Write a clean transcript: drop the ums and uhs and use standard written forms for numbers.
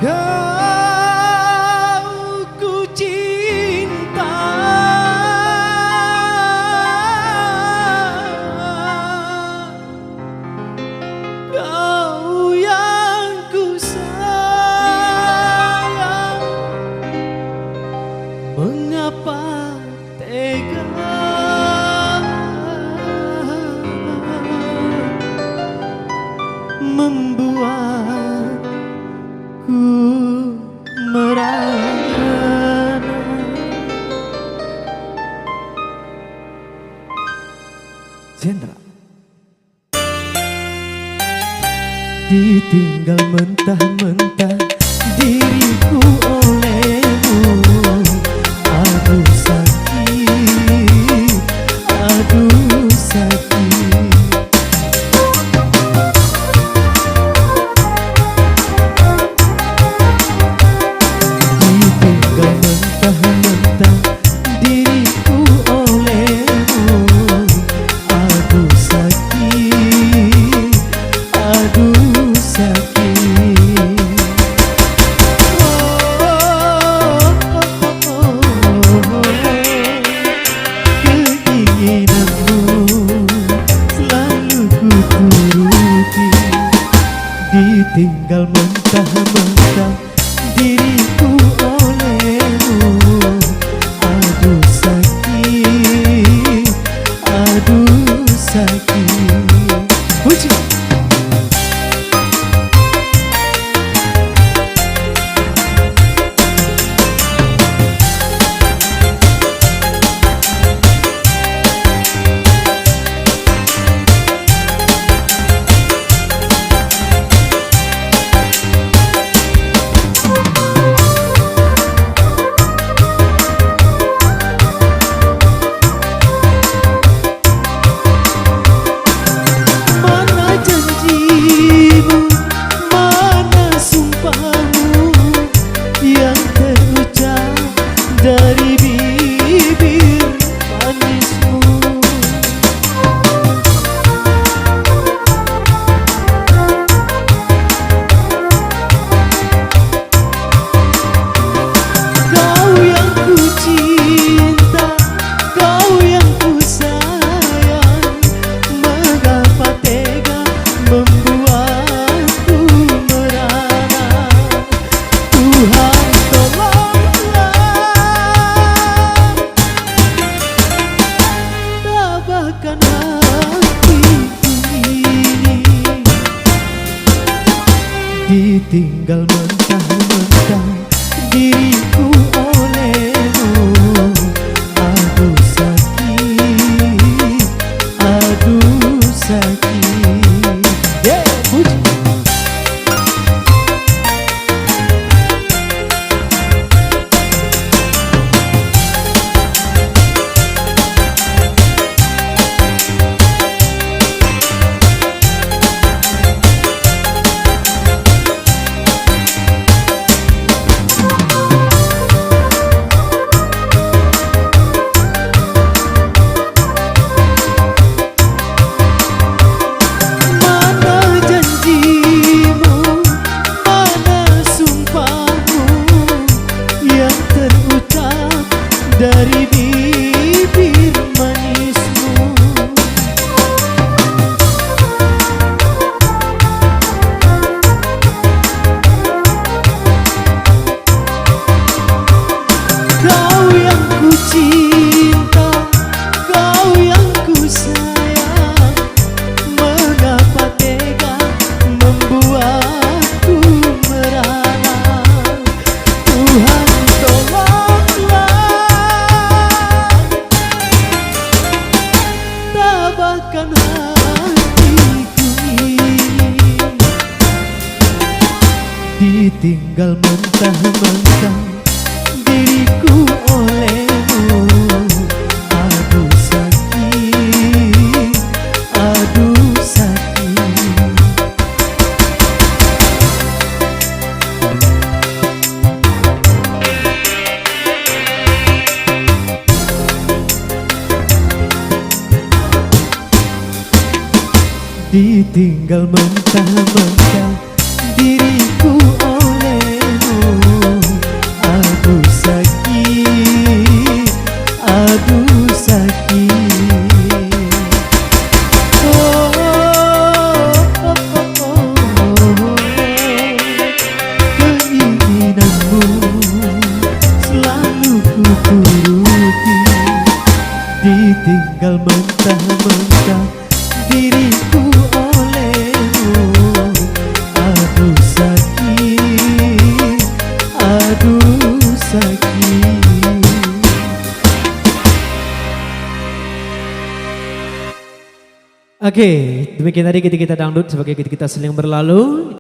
Kau ku cinta, kau yang ku sayang. Mengapa tega membuatku merana? Jendra ditinggal mentah-mentah diriku olehmu. Aduh sakit, aduh sakit. Ditinggal mentah-mentah diriku olehmu. Aduh sakit, aduh sakit. Ditinggal mentah-mentah diriku olehmu. Aduh sakit, aduh sakit. Puji. Dari bibir manismu, kau yang ku cinta, kau yang ku sayang. Mengapa tega membuatku merana? Tuhan tolonglah, tabahkan hatiku ini. Ditinggal mentah-mentah diriku olehmu. Aduh sakit, aduh sakit. Yeah, puji. Dari bibir manismu, kau yang ku cinta, kau yang ku sayang. Mengapa tega membuatku merana? Tuhan tolonglah, tabahkan hatiku ini. Ditinggal mentah-mentah diriku olehmu. Aduh sakit, aduh sakit. Ditinggal mentah-mentah diriku oleh Oke, demikian tadi kita dangdut sebagai kita seling berlalu.